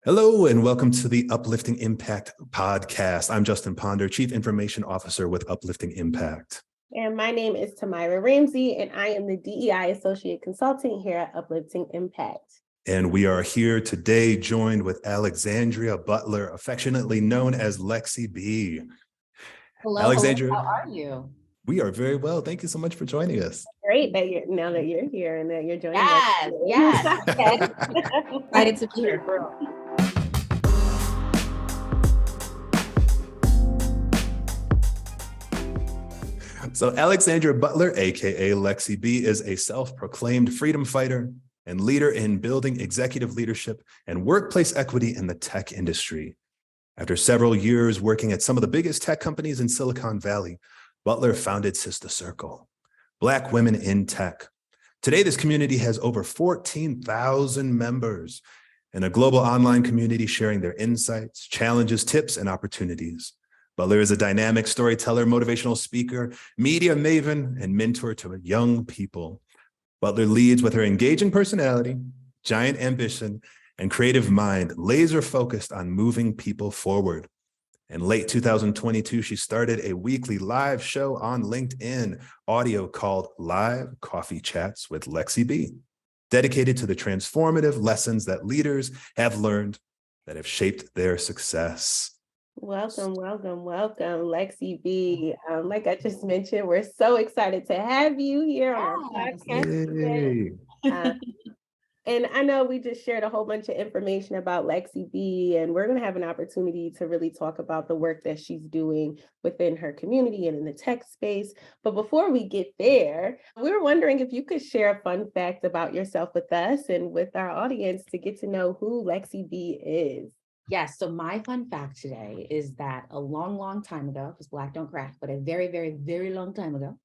Hello and welcome to the Uplifting Impact podcast. I'm Justin Ponder, Chief Information Officer with Uplifting Impact. And my name is Tamira Ramsey, and I am the DEI Associate Consultant here at Uplifting Impact. And we are here today joined with Alexandria Butler, affectionately known as Lexi B. Hello, Alexandria, how are you? We are very well. Thank you so much for joining us. Great that you're here and that you're joining us. Yes. Excited to be here. So Alexandria Butler, aka Lexi B, is a self-proclaimed freedom fighter and leader in building executive leadership and workplace equity in the tech industry. After several years working at some of the biggest tech companies in Silicon Valley, Butler founded Sister Circle, Black Women in Tech. Today, this community has over 14,000 members and a global online community sharing their insights, challenges, tips, and opportunities. Butler is a dynamic storyteller, motivational speaker, media maven, and mentor to young people. Butler leads with her engaging personality, giant ambition, and creative mind, laser focused on moving people forward. In late 2022, she started a weekly live show on LinkedIn audio called Live Coffee Chats with Lexi B, dedicated to the transformative lessons that leaders have learned that have shaped their success. Welcome, Lexi B. Like I just mentioned, we're so excited to have you here on our podcast today. And I know we just shared a whole bunch of information about Lexi B, and we're going to have an opportunity to really talk about the work that she's doing within her community and in the tech space. But before we get there, we were wondering if you could share a fun fact about yourself with us and with our audience to get to know who Lexi B is. Yes, so my fun fact today is that a long time ago, because Black don't crack, but a very, very, very long time ago,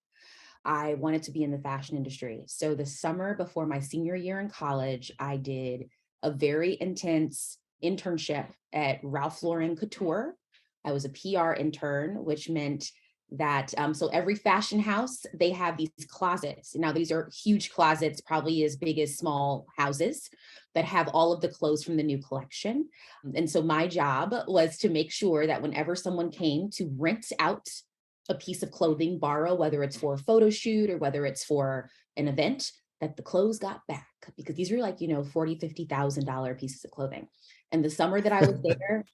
I wanted to be in the fashion industry. So the summer before my senior year in college, I did a very intense internship at Ralph Lauren Couture. I was a PR intern, which meant that, so every fashion house, they have these closets. Now, these are huge closets, probably as big as small houses that have all of the clothes from the new collection. And so my job was to make sure that whenever someone came to rent out a piece of clothing, borrow, whether it's for a photo shoot or whether it's for an event, that the clothes got back, because these are like, $40,000, $50,000 pieces of clothing. And the summer that I was there,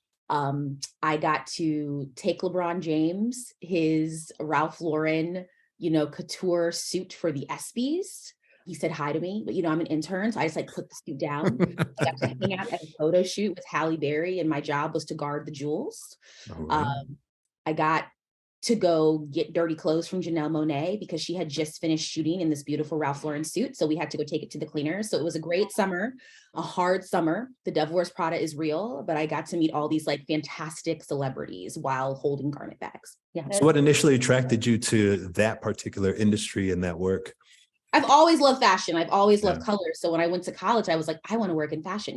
I got to take LeBron James, his Ralph Lauren, couture suit for the ESPYs. He said hi to me, but I'm an intern, so I just put the suit down. I got to hang out at a photo shoot with Halle Berry, and my job was to guard the jewels. Right. I got to go get dirty clothes from Janelle Monáe because she had just finished shooting in this beautiful Ralph Lauren suit. So we had to go take it to the cleaners. So it was a great summer, a hard summer. The Devil Wears Prada is real, but I got to meet all these fantastic celebrities while holding garment bags. Yeah. So what initially attracted you to that particular industry and that work? I've always loved fashion. I've always loved colors. So when I went to college, I was like, I want to work in fashion.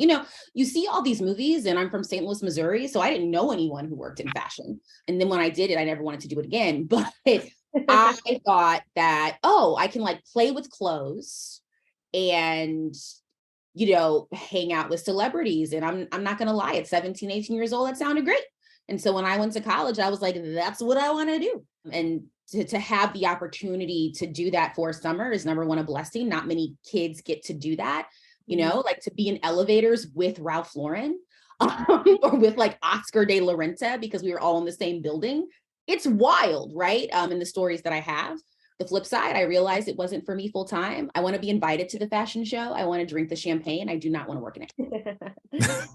You see all these movies, and I'm from St. Louis, Missouri. So I didn't know anyone who worked in fashion. And then when I did it, I never wanted to do it again. But I thought that, I can play with clothes and, hang out with celebrities. And I'm not going to lie, at 17, 18 years old, that sounded great. And so when I went to college, I was like, that's what I want to do. And to have the opportunity to do that for summer is, number one, a blessing. Not many kids get to do that, to be in elevators with Ralph Lauren or with Oscar de la Renta, because we were all in the same building. It's wild, right? And the stories that I have. The flip side, I realized it wasn't for me full time. I want to be invited to the fashion show. I want to drink the champagne. I do not want to work in it.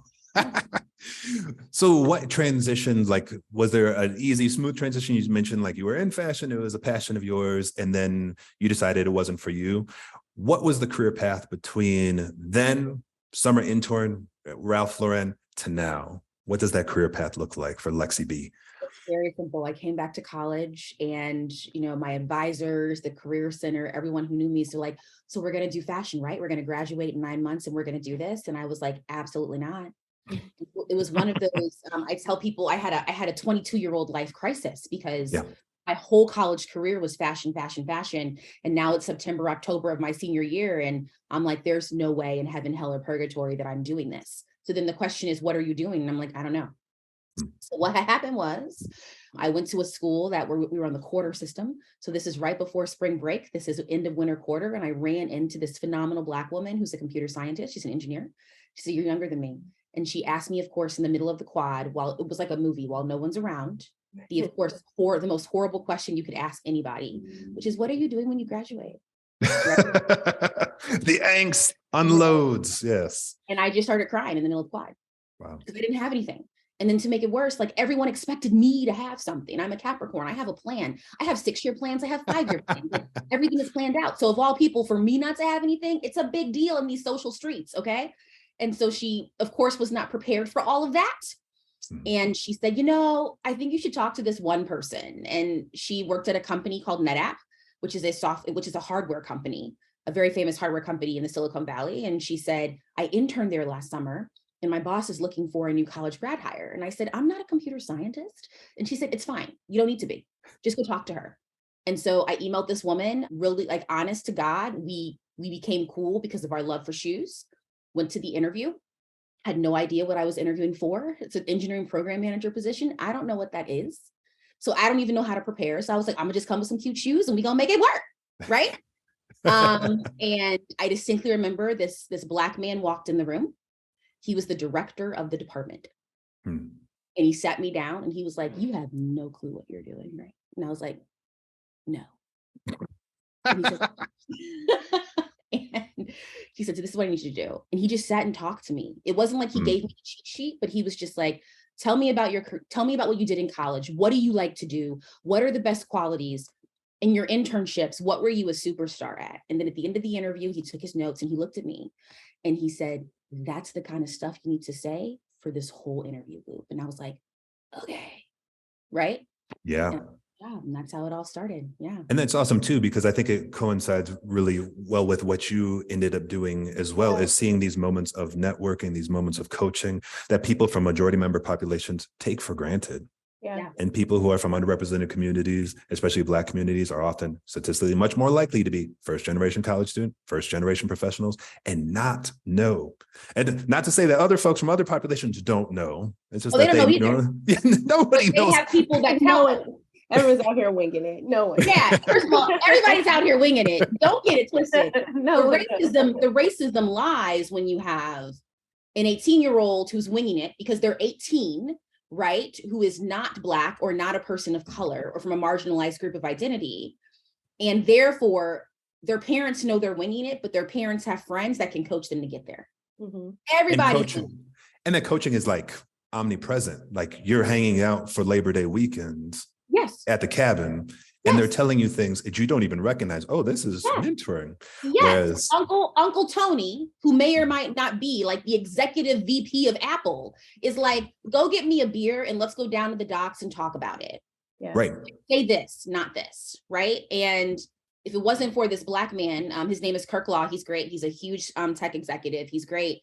So what transitions, was there an easy, smooth transition? You mentioned you were in fashion, it was a passion of yours, and then you decided it wasn't for you. What was the career path between then, summer intern at Ralph Lauren, to now? What does that career path look like for Lexi B? It's very simple. I came back to college, and my advisors, the career center, everyone who knew me, so so we're going to do fashion, right? We're going to graduate in 9 months and we're going to do this. And I was like, absolutely not. It was one of those, I tell people I had a 22-year-old life crisis, because my whole college career was fashion. And now it's September, October of my senior year. And I'm like, there's no way in heaven, hell, or purgatory that I'm doing this. So then the question is, what are you doing? And I'm like, I don't know. So what had happened was I went to a school that we were on the quarter system. So this is right before spring break. This is end of winter quarter. And I ran into this phenomenal Black woman who's a computer scientist. She's an engineer. She said, you're younger than me. And she asked me, of course, in the middle of the quad, while it was like a movie, while no one's around, of course, the most horrible question you could ask anybody, which is, what are you doing when you graduate? Right? The angst unloads. Yes. And I just started crying in the middle of the quad. Wow. Because I didn't have anything. And then to make it worse, like everyone expected me to have something. I'm a Capricorn. I have a plan. I have 6-year plans. I have 5-year plans. Like, everything is planned out. So of all people, for me not to have anything, it's a big deal in these social streets. Okay. And so she, of course, was not prepared for all of that. And she said, I think you should talk to this one person. And she worked at a company called NetApp, which is a hardware company, a very famous hardware company in the Silicon Valley. And she said, I interned there last summer. And my boss is looking for a new college grad hire. And I said, I'm not a computer scientist. And she said, it's fine. You don't need to be. Just go talk to her. And so I emailed this woman, really like honest to God. We became cool because of our love for shoes. Went to the interview. Had no idea what I was interviewing for. It's an engineering program manager position. I don't know what that is. So I don't even know how to prepare. So I was like, I'm gonna just come with some cute shoes and we're gonna make it work. Right. And I distinctly remember this Black man walked in the room. He was the director of the department. And he sat me down and he was like, you have no clue what you're doing, right? And I was like, no. And he said, so this is what I need you to do. And he just sat and talked to me. It wasn't like he gave me a cheat sheet, but he was just like, tell me about what you did in college. What do you like to do? What are the best qualities? In your internships, what were you a superstar at? And then at the end of the interview, he took his notes and he looked at me and he said, that's the kind of stuff you need to say for this whole interview loop. And I was like, okay, right? Yeah. And that's how it all started. Yeah. And that's awesome too, because I think it coincides really well with what you ended up doing as well, is seeing these moments of networking, these moments of coaching that people from majority member populations take for granted. Yeah. And people who are from underrepresented communities, especially Black communities, are often statistically much more likely to be first-generation college student, first-generation professionals, and not know. And not to say that other folks from other populations don't know. It's just that they know. Nobody knows. They have people that know. Everyone's out here winging it. No one. Yeah. First of all, everybody's out here winging it. Don't get it twisted. No, the racism lies when you have an 18-year-old who's winging it because they're 18, right? Who is not Black or not a person of color or from a marginalized group of identity. And therefore, their parents know they're winging it, but their parents have friends that can coach them to get there. Everybody. And that coaching is like omnipresent. Like you're hanging out for Labor Day weekends. Yes. At the cabin. And they're telling you things that you don't even recognize. Oh, this is mentoring. Yes. Whereas Uncle Tony, who may or might not be like the executive VP of Apple, is like, go get me a beer and let's go down to the docks and talk about it. Yeah. Right. Say this, not this. Right. And if it wasn't for this Black man, his name is Kirk Law. He's great. He's a huge tech executive. He's great.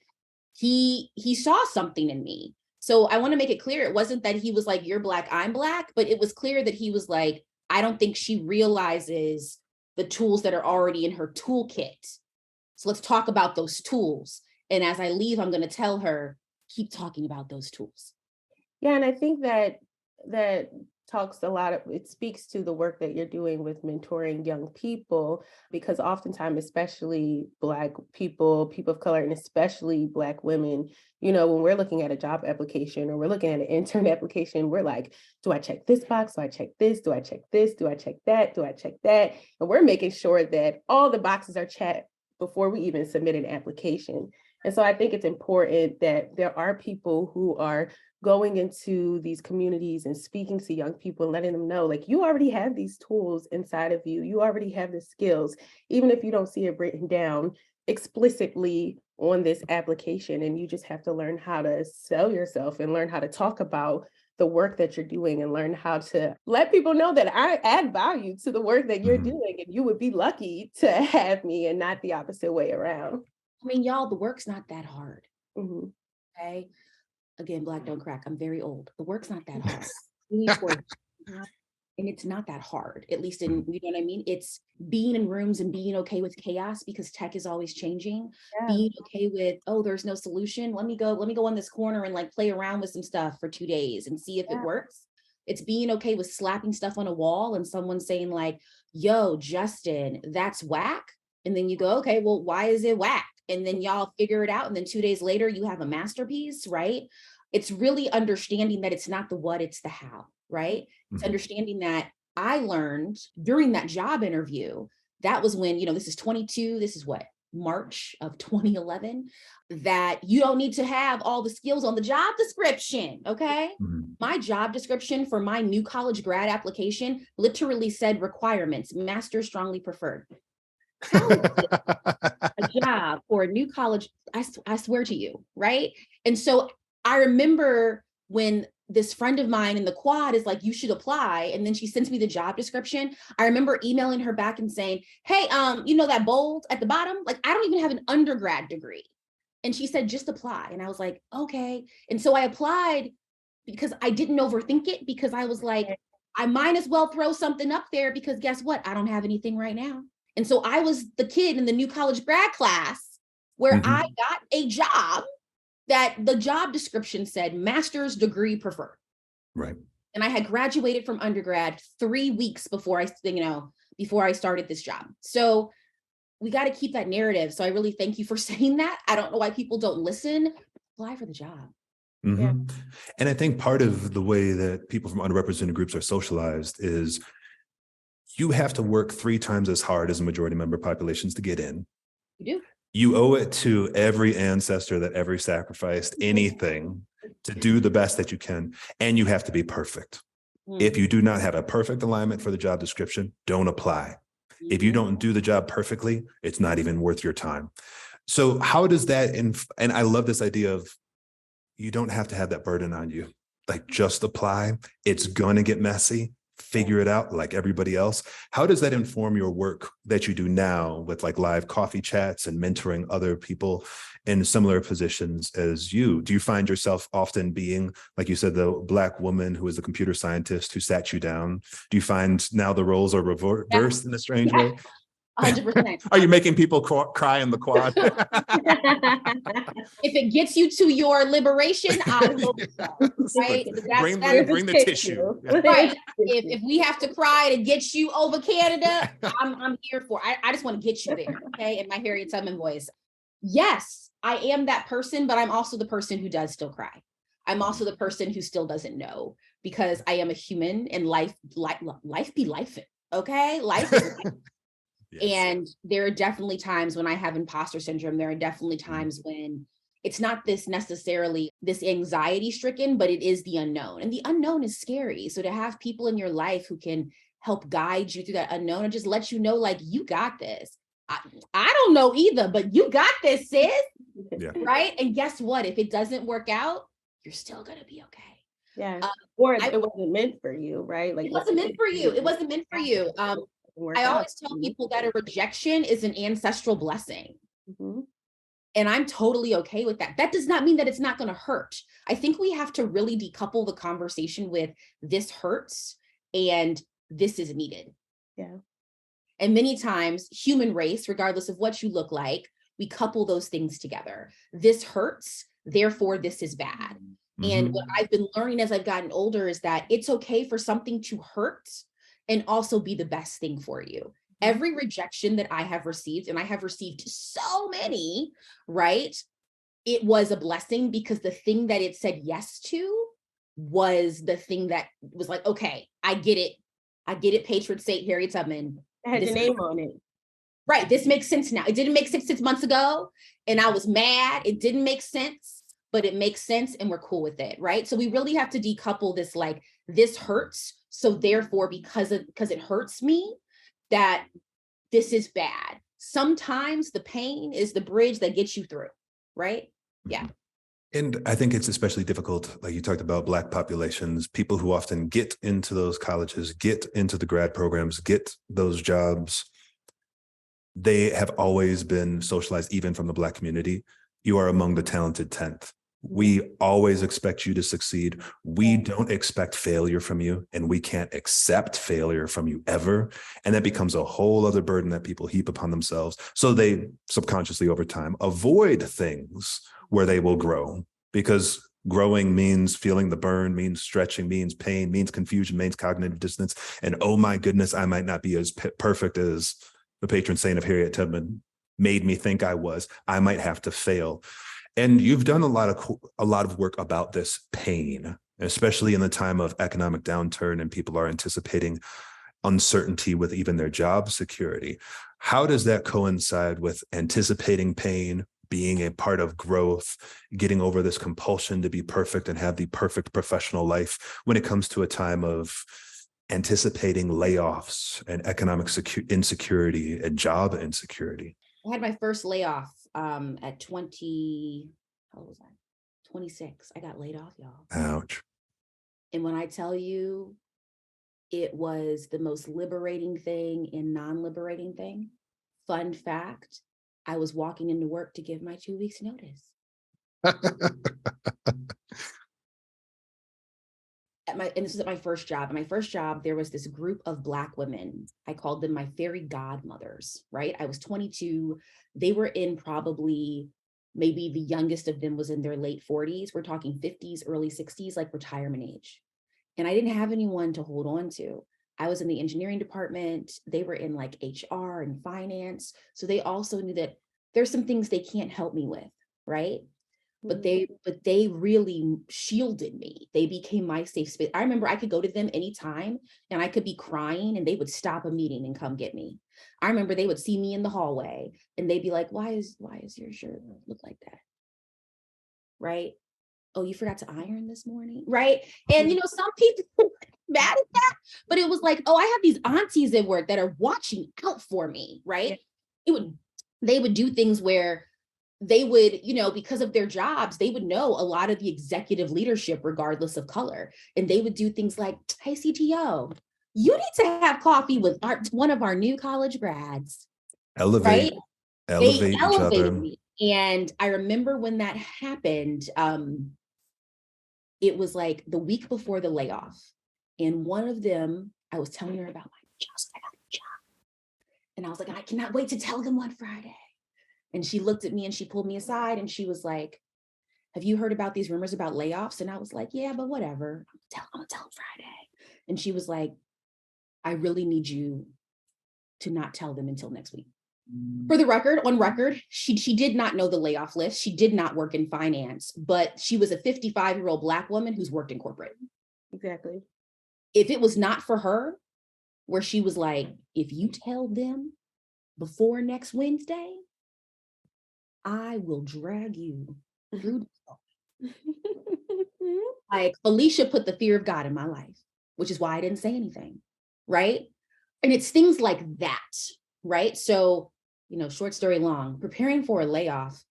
He saw something in me. So I want to make it clear. It wasn't that he was like, you're Black, I'm Black, but it was clear that he was like, I don't think she realizes the tools that are already in her toolkit. So let's talk about those tools. And as I leave, I'm going to tell her, keep talking about those tools. Yeah. And I think that talks a lot of, it speaks to the work that you're doing with mentoring young people, because oftentimes, especially Black people of color, and especially Black women, when we're looking at a job application or we're looking at an intern application, we're like, do I check this box? Do I check this? Do I check this? Do I check that? Do I check that? And we're making sure that all the boxes are checked before we even submit an application. And so I think it's important that there are people who are going into these communities and speaking to young people and letting them know, like, you already have these tools inside of you. You already have the skills, even if you don't see it written down explicitly on this application. And you just have to learn how to sell yourself and learn how to talk about the work that you're doing and learn how to let people know that I add value to the work that you're doing. And you would be lucky to have me and not the opposite way around. I mean, y'all, the work's not that hard. Okay. Again, Black don't crack. I'm very old. The work's not that hard. And it's not that hard, at least in, you know what I mean? It's being in rooms and being okay with chaos because tech is always changing. Yeah. Being okay with, oh, there's no solution. Let me go in this corner and like play around with some stuff for 2 days and see if it works. It's being okay with slapping stuff on a wall and someone saying like, yo, Justin, that's whack. And then you go, okay, well, why is it whack? And then y'all figure it out. And then 2 days later, you have a masterpiece, right? It's really understanding that it's not the what, it's the how, right? It's understanding that I learned during that job interview, that was when, this is 22, this is what, March of 2011, that you don't need to have all the skills on the job description, okay? My job description for my new college grad application literally said requirements, master strongly preferred. How is it a job for a new college? I swear to you, right? And so I remember when this friend of mine in the quad is like, you should apply. And then she sends me the job description. I remember emailing her back and saying, hey, that bold at the bottom, like, I don't even have an undergrad degree. And she said, just apply. And I was like, okay. And so I applied because I didn't overthink it, because I was like, I might as well throw something up there because guess what? I don't have anything right now. And so I was the kid in the new college grad class where I got a job that the job description said master's degree preferred. Right. And I had graduated from undergrad 3 weeks before I started this job. So we got to keep that narrative. So I really thank you for saying that. I don't know why people don't listen. Apply for the job. Yeah. And I think part of the way that people from underrepresented groups are socialized is you have to work 3 times as hard as majority member populations to get in. You do. You owe it to every ancestor that ever sacrificed anything to do the best that you can. And you have to be perfect. If you do not have a perfect alignment for the job description, don't apply. If you don't do the job perfectly, it's not even worth your time. So how does that, and I love this idea of, you don't have to have that burden on you. Like, just apply. It's going to get messy. Figure it out like everybody else. How does that inform your work that you do now with like live coffee chats and mentoring other people in similar positions as you? Do you find yourself often being, like you said, the Black woman who is the computer scientist who sat you down? Do you find now the roles are reversed in a strange way? 100%. Are you making people cry in the quad? If it gets you to your liberation, I hope so. Right? Bring the tissue. Right. If we have to cry to get you over Canada, I'm here for. I just want to get you there. Okay. In my Harriet Tubman voice. Yes, I am that person, but I'm also the person who does still cry. I'm also the person who still doesn't know, because I am a human and life be life. Okay. Life is life. Yes. And there are definitely times when I have imposter syndrome. There are definitely times when it's not this necessarily this anxiety stricken, but it is the unknown, and the unknown is scary. So to have people in your life who can help guide you through that unknown and just let you know, like, you got this. I don't know either, but you got this, sis. Yeah. Right. And guess what? If it doesn't work out, you're still going to be okay. Yeah. Or it wasn't meant for you, right? Like, it wasn't meant for you. It wasn't meant for you. I always tell people that a rejection is an ancestral blessing. And I'm totally okay with that. That does not mean that it's not going to hurt. I think we have to really decouple the conversation with this hurts and this is needed. Yeah. And many times, human race, regardless of what you look like, we couple those things together. This hurts, therefore this is bad. And what I've been learning as I've gotten older is that it's okay for something to hurt and also be the best thing for you. Every rejection that I have received, and I have received so many, right? It was a blessing because the thing that it said yes to was the thing that was like, okay, I get it. I get it, patron saint Harriet Tubman. It had your name on it. Right, this makes sense now. It didn't make sense 6 months ago, and I was mad. It didn't make sense, but it makes sense, and we're cool with it, right? So we really have to decouple this, like, this hurts, so therefore, because it hurts me, that this is bad. Sometimes the pain is the bridge that gets you through, right? Yeah. And I think it's especially difficult, like you talked about Black populations, people who often get into those colleges, get into the grad programs, get those jobs. They have always been socialized, even from the Black community. You are among the talented 10th. We always expect you to succeed. We don't expect failure from you, and we can't accept failure from you ever. And that becomes a whole other burden that people heap upon themselves. So they subconsciously over time avoid things where they will grow, because growing means feeling the burn, means stretching, means pain, means confusion, means cognitive dissonance. And oh my goodness, I might not be as perfect as the patron saint of Harriet Tubman made me think I was. I might have to fail. And you've done a lot of work about this pain, especially in the time of economic downturn and people are anticipating uncertainty with even their job security. How does that coincide with anticipating pain, being a part of growth, getting over this compulsion to be perfect and have the perfect professional life when it comes to a time of anticipating layoffs and economic insecurity and job insecurity? I had my first layoff at 20, how old was I? 26. I got laid off, y'all. Ouch. And when I tell you, it was the most liberating thing and non-liberating thing. Fun fact, I was walking into work to give my 2 weeks notice. And this was at my first job. At my first job, there was this group of Black women. I called them my fairy godmothers, right? I was 22. They were in probably, maybe the youngest of them was in their late 40s. We're talking 50s, early 60s, like retirement age. And I didn't have anyone to hold on to. I was in the engineering department. They were in like HR and finance. So they also knew that there's some things they can't help me with, right? But they really shielded me. They became my safe space. I remember I could go to them anytime and I could be crying and they would stop a meeting and come get me. I remember they would see me in the hallway and they'd be like, why is your shirt look like that? Right? Oh, you forgot to iron this morning, right? And some people mad at that, but it was like, oh, I have these aunties at work that are watching out for me, right? They would do things where they would, because of their jobs, they would know a lot of the executive leadership, regardless of color. And they would do things like, hey, CTO, you need to have coffee with one of our new college grads. Elevate each other. Me. And I remember when that happened, it was like the week before the layoff. And one of them, I was telling her about I got a job. And I was like, I cannot wait to tell them on Friday. And she looked at me and she pulled me aside and she was like, have you heard about these rumors about layoffs? And I was like, yeah, but whatever. I'm gonna tell them Friday. And she was like, I really need you to not tell them until next week. For the record, on record, she did not know the layoff list. She did not work in finance, but she was a 55-year-old Black woman who's worked in corporate. Exactly. If it was not for her, where she was like, if you tell them before next Wednesday, I will drag you through the Like Felicia put the fear of God in my life, which is why I didn't say anything, right? And it's things like that, right? So, short story long, preparing for a layoff,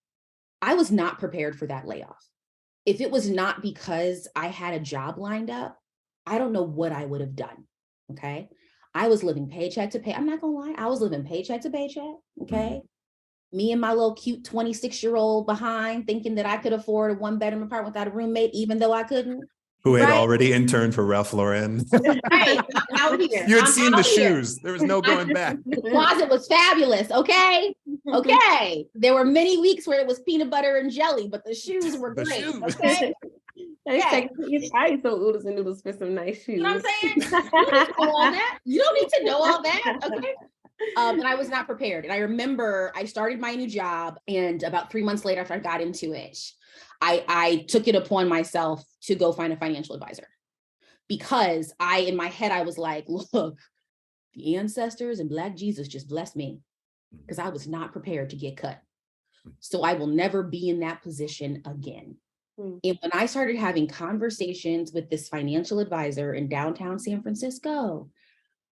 I was not prepared for that layoff. If it was not because I had a job lined up, I don't know what I would have done, okay? I was living paycheck to pay. I'm not gonna lie, I was living paycheck to paycheck, okay? Me and my little cute 26-year-old behind thinking that I could afford a one-bedroom apartment without a roommate, even though I couldn't. Who had already interned for Ralph Lauren. Right, I'm out here. You had seen the shoes. There was no going back. The closet was fabulous, okay? Okay. There were many weeks where it was peanut butter and jelly, but the shoes were great, okay? I some oodles and noodles for some nice shoes. You know what I'm saying? You don't need to know all that. You don't need to know all that, okay? And I was not prepared. And I remember I started my new job, and about 3 months later, after I got into it, I took it upon myself to go find a financial advisor, because in my head, I was like, look, the ancestors and Black Jesus just blessed me, because I was not prepared to get cut. So I will never be in that position again. And when I started having conversations with this financial advisor in downtown San Francisco,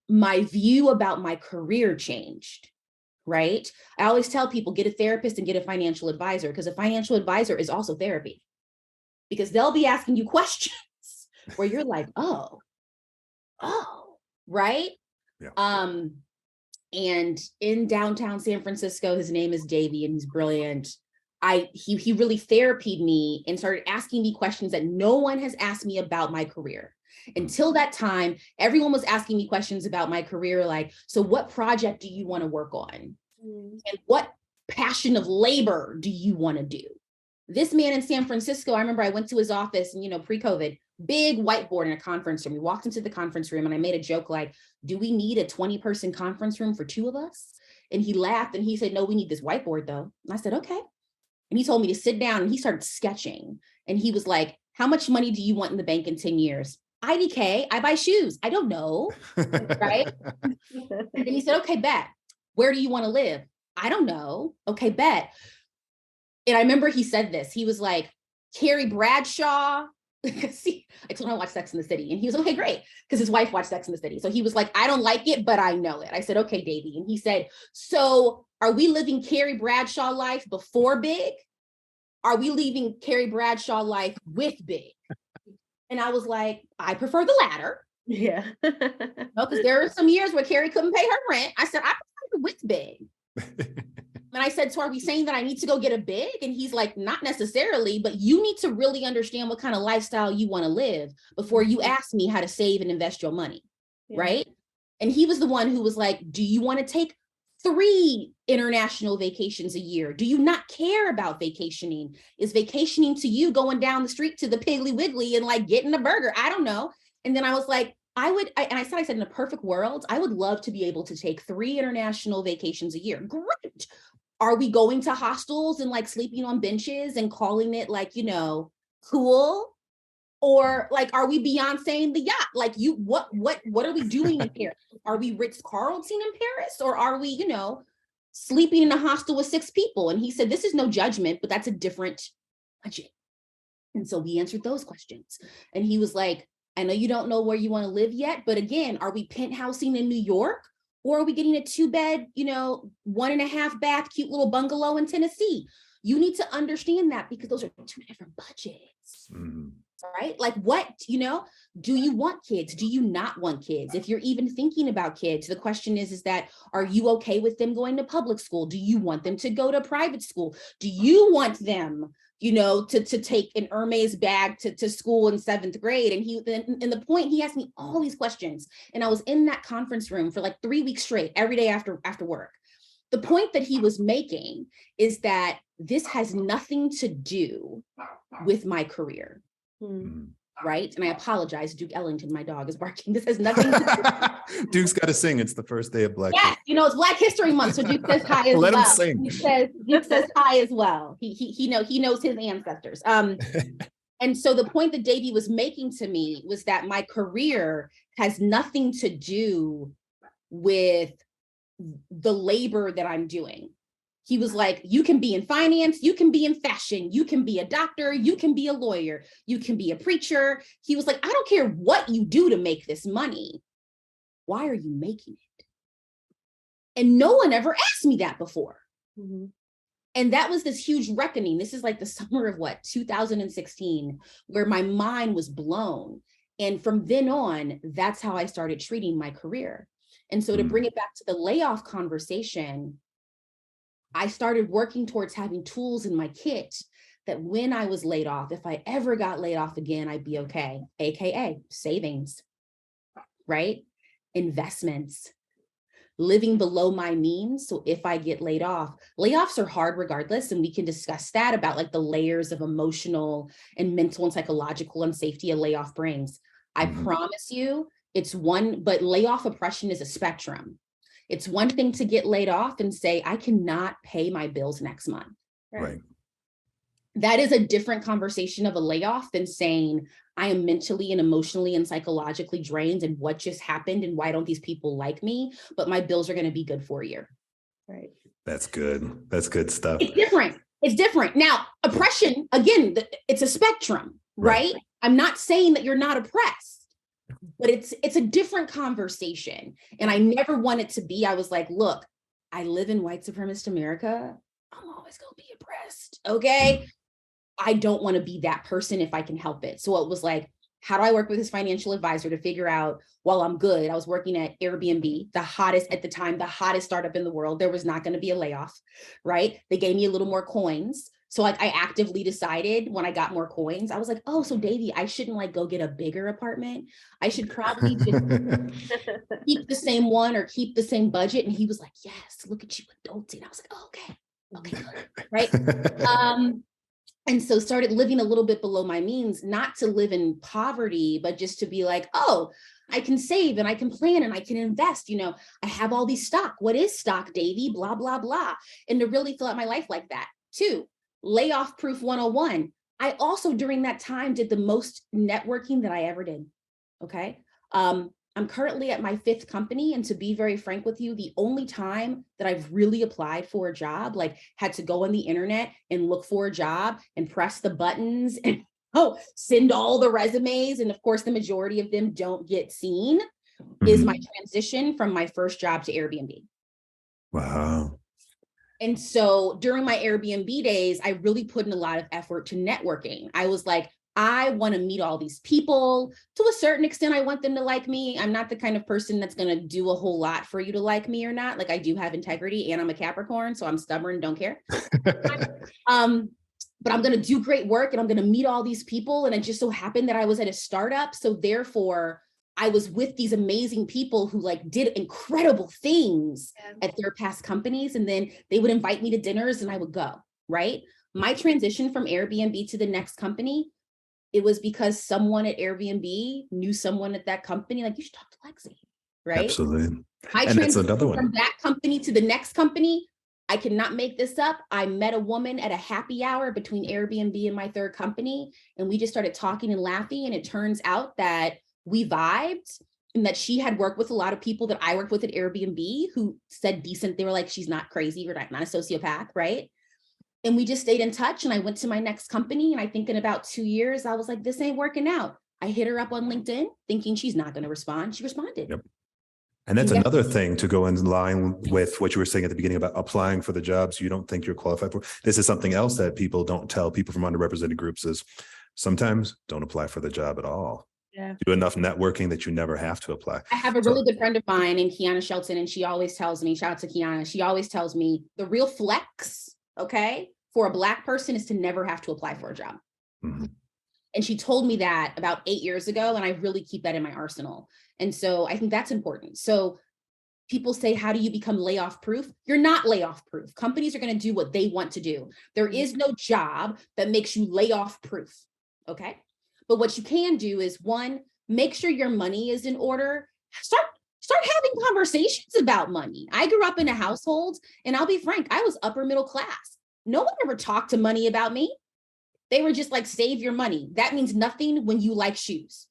my view about my career changed, right? I always tell people, get a therapist and get a financial advisor, because a financial advisor is also therapy, because they'll be asking you questions where you're like, oh, right? Yeah. And in downtown San Francisco, his name is Davey and he's brilliant. he really therapied me and started asking me questions that no one has asked me about my career. Until that time, everyone was asking me questions about my career, like, so what project do you want to work on? And what passion of labor do you want to do? This man in San Francisco, I remember I went to his office and, pre-COVID, big whiteboard in a conference room. We walked into the conference room and I made a joke like, do we need a 20-person conference room for 2 of us? And he laughed and he said, no, we need this whiteboard though. And I said, okay. And he told me to sit down and he started sketching. And he was like, how much money do you want in the bank in 10 years? IDK, I buy shoes. I don't know, right? And then he said, okay, bet. Where do you want to live? I don't know. Okay, bet. And I remember he said this. He was like, Carrie Bradshaw. I told him I watched Sex in the City. And he was, okay, great. Because his wife watched Sex in the City. So he was like, I don't like it, but I know it. I said, okay, Davey. And he said, so are we living Carrie Bradshaw life before Big? Are we leaving Carrie Bradshaw life with Big? And I was like, I prefer the latter. Yeah. Because there are some years where Carrie couldn't pay her rent. I said, I prefer it with Big. And I said, so are we saying that I need to go get a Big? And he's like, not necessarily, but you need to really understand what kind of lifestyle you want to live before you ask me how to save and invest your money, right? And he was the one who was like, do you want to take 3 international vacations a year? Do you not care about vacationing? Is vacationing to you going down the street to the Piggly Wiggly and like getting a burger? I don't know. And then I was like, I said, in a perfect world, I would love to be able to take 3 international vacations a year. Great. Are we going to hostels and like sleeping on benches and calling it like, cool? Or like, are we Beyonce the yacht? Like what are we doing in Paris? Are we Ritz-Carlton in Paris? Or are we, sleeping in a hostel with 6 people? And he said, this is no judgment, but that's a different budget. And so we answered those questions. And he was like, I know you don't know where you want to live yet, but again, are we penthousing in New York? Or are we getting a 2-bed, 1.5 bath, cute little bungalow in Tennessee? You need to understand that because those are 2 different budgets. Right? Like what, do you want kids? Do you not want kids? If you're even thinking about kids, the question is that, are you okay with them going to public school? Do you want them to go to private school? Do you want them, to take an Hermes bag to school in 7th grade? And the point, he asked me all these questions. And I was in that conference room for like 3 weeks straight, every day after work. The point that he was making is that this has nothing to do with my career. Right? And I apologize, Duke Ellington, my dog is barking. This has nothing to do. Duke's got to sing. It's the first day of Black. Yes, it's Black History Month, so Duke says hi as well. Let him sing. Duke says hi as well. He knows his ancestors. And so the point that Davey was making to me was that my career has nothing to do with the labor that I'm doing. He was like, you can be in finance, you can be in fashion, you can be a doctor, you can be a lawyer, you can be a preacher. He was like, I don't care what you do to make this money. Why are you making it? And no one ever asked me that before. And that was this huge reckoning. This is like the summer of 2016, where my mind was blown. And from then on, that's how I started treating my career. And so to bring it back to the layoff conversation, I started working towards having tools in my kit that when I was laid off, if I ever got laid off again, I'd be okay. AKA savings, right? Investments, living below my means. So if I get laid off, layoffs are hard regardless. And we can discuss that about like the layers of emotional and mental and psychological unsafety a layoff brings. I promise you it's one, but layoff oppression is a spectrum. It's one thing to get laid off and say, I cannot pay my bills next month. Right. That is a different conversation of a layoff than saying, I am mentally and emotionally and psychologically drained and what just happened and why don't these people like me, but my bills are going to be good for a year. Right. That's good. That's good stuff. It's different. It's different. Now, oppression, again, it's a spectrum, right? I'm not saying that you're not oppressed. But it's a different conversation. And I never wanted to be, I was like, look, I live in white supremacist America. I'm always going to be oppressed. Okay. I don't want to be that person if I can help it. So it was like, how do I work with this financial advisor to figure out while I'm good? I was working at Airbnb, the hottest at the time, the hottest startup in the world. There was not going to be a layoff, right? They gave me a little more coins. So like I actively decided when I got more coins, I was like, oh, so Davey, I shouldn't like go get a bigger apartment. I should probably just keep the same one or keep the same budget. And he was like, yes, look at you adulting. I was like, oh, okay, good. Right. And so started living a little bit below my means, not to live in poverty, but just to be like, oh, I can save and I can plan and I can invest. I have all these stock. What is stock, Davey? Blah, blah, blah. And to really fill out my life like that. 2, Layoff-Proof 101. I also during that time did the most networking that I ever did. Okay. I'm currently at my 5th company. And to be very frank with you, the only time that I've really applied for a job, like had to go on the internet and look for a job and press the buttons and send all the resumes. And of course, the majority of them don't get seen, is my transition from my first job to Airbnb. Wow. And so during my Airbnb days, I really put in a lot of effort to networking. I was like, I want to meet all these people. To a certain extent, I want them to like me. I'm not the kind of person that's going to do a whole lot for you to like me or not. Like I do have integrity and I'm a Capricorn, so I'm stubborn, don't care. But I'm going to do great work and I'm going to meet all these people. And it just so happened that I was at a startup. So therefore, I was with these amazing people who like did incredible things at their past companies. And then they would invite me to dinners and I would go, right? My transition from Airbnb to the next company, it was because someone at Airbnb knew someone at that company. Like, you should talk to Lexi, right? Absolutely. My And that's another transition one. from that company to the next company, I cannot make this up. I met a woman at a happy hour between Airbnb and my 3rd company. And we just started talking and laughing. And it turns out that we vibed and that she had worked with a lot of people that I worked with at Airbnb who said decent. They were like, she's not crazy. We're not a sociopath, right? And we just stayed in touch. And I went to my next company. And I think in about 2 years, I was like, this ain't working out. I hit her up on LinkedIn thinking she's not going to respond. She responded. Yep. And that's another thing to go in line with what you were saying at the beginning about applying for the jobs you don't think you're qualified for. This is something else that people don't tell people from underrepresented groups is sometimes don't apply for the job at all. Yeah. Do enough networking that you never have to apply. I have a really good friend of mine named Kiana Shelton, and she always tells me, shout out to Kiana, she always tells me the real flex, okay, for a Black person is to never have to apply for a job. Mm-hmm. And she told me that about 8 years ago, and I really keep that in my arsenal. And so I think that's important. So people say, how do you become layoff proof? You're not layoff proof. Companies are going to do what they want to do. There is no job that makes you layoff proof. Okay. But what you can do is 1, make sure your money is in order. Start having conversations about money. I grew up in a household, and I'll be frank, I was upper middle class. No one ever talked to money about me. They were just like, save your money. That means nothing when you like shoes.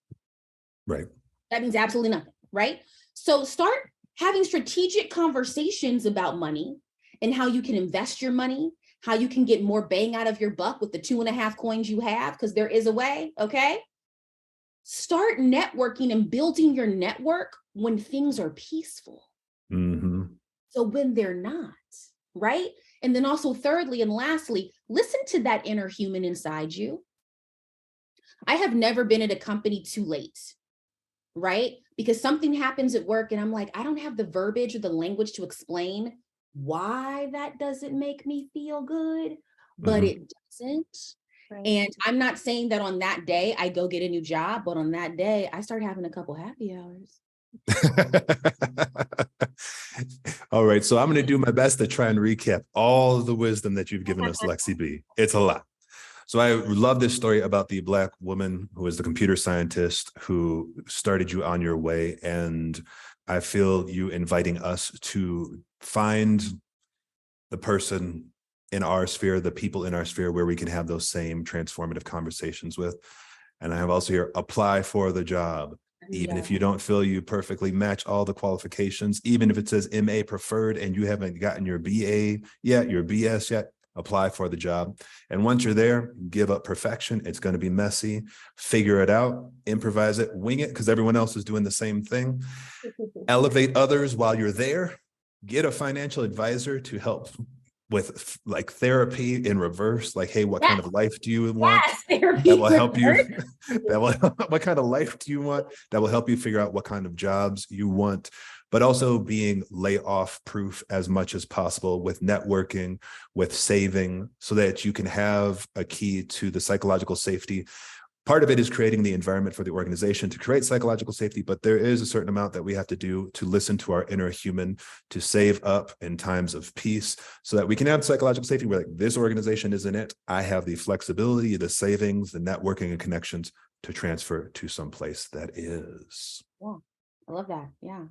Right. That means absolutely nothing, right? So start having strategic conversations about money and how you can invest your money, how you can get more bang out of your buck with the 2.5 coins you have, because there is a way, okay? Start networking and building your network when things are peaceful. Mm-hmm. So when they're not, right? And then also thirdly and lastly, listen to that inner human inside you. I have never been at a company too late, right? Because something happens at work and I'm like, I don't have the verbiage or the language to explain why that doesn't make me feel good, but it doesn't. Right. And I'm not saying that on that day I go get a new job, but on that day I start having a couple happy hours. All right. So I'm going to do my best to try and recap all of the wisdom that you've given us, Lexi B. It's a lot. So I love this story about the Black woman who is the computer scientist who started you on your way. And I feel you inviting us to find the person in our sphere, the people in our sphere where we can have those same transformative conversations with. And I have also here, apply for the job. Even if you don't feel you perfectly match all the qualifications, even if it says MA preferred and you haven't gotten your BA yet, your BS yet, apply for the job. And once you're there, give up perfection. It's going to be messy. Figure it out, improvise it, wing it, because everyone else is doing the same thing. Elevate others while you're there. Get a financial advisor to help with like therapy in reverse, like, hey, what kind of life do you want? Yes, therapy That will help you. reverse. What kind of life do you want? That will help you figure out what kind of jobs you want, but also being layoff proof as much as possible with networking, with saving, so that you can have a key to the psychological safety. Part of it is creating the environment for the organization to create psychological safety, but there is a certain amount that we have to do to listen to our inner human, to save up in times of peace so that we can have psychological safety. We're like, this organization isn't it. I have the flexibility, the savings, the networking and connections to transfer to someplace that is. Yeah, I love that. Yeah.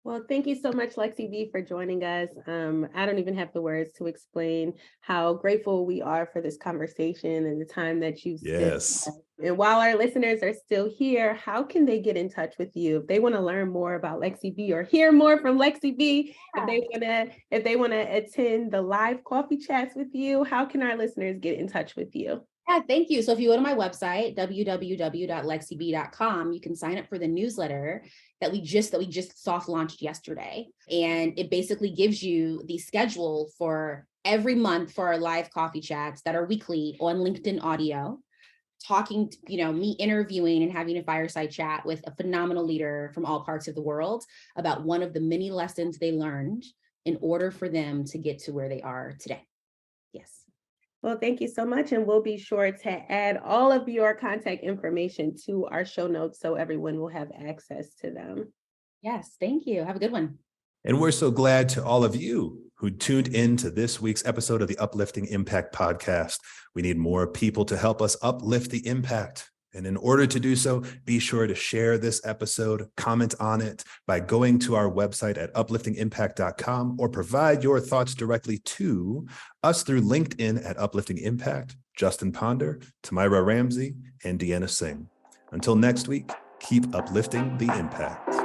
Well, thank you so much, Lexi B, for joining us. I don't even have the words to explain how grateful we are for this conversation and the time that you've spent. Yes. And while our listeners are still here, how can they get in touch with you if they want to learn more about Lexi B or hear more from Lexi B? Yeah. If they want to attend the live coffee chats with you, how can our listeners get in touch with you? Yeah, thank you. So if you go to my website, www.lexib.com, you can sign up for the newsletter that we just soft launched yesterday. And it basically gives you the schedule for every month for our live coffee chats that are weekly on LinkedIn audio, talking, me interviewing and having a fireside chat with a phenomenal leader from all parts of the world about one of the many lessons they learned in order for them to get to where they are today. Yes. Well, thank you so much. And we'll be sure to add all of your contact information to our show notes so everyone will have access to them. Yes, thank you. Have a good one. And we're so glad to all of you who tuned in to this week's episode of the Uplifting Impact podcast. We need more people to help us uplift the impact. And in order to do so, be sure to share this episode, comment on it by going to our website at upliftingimpact.com, or provide your thoughts directly to us through LinkedIn at Uplifting Impact, Justin Ponder, Tamira Ramsey, and Deanna Singh. Until next week, keep uplifting the impact.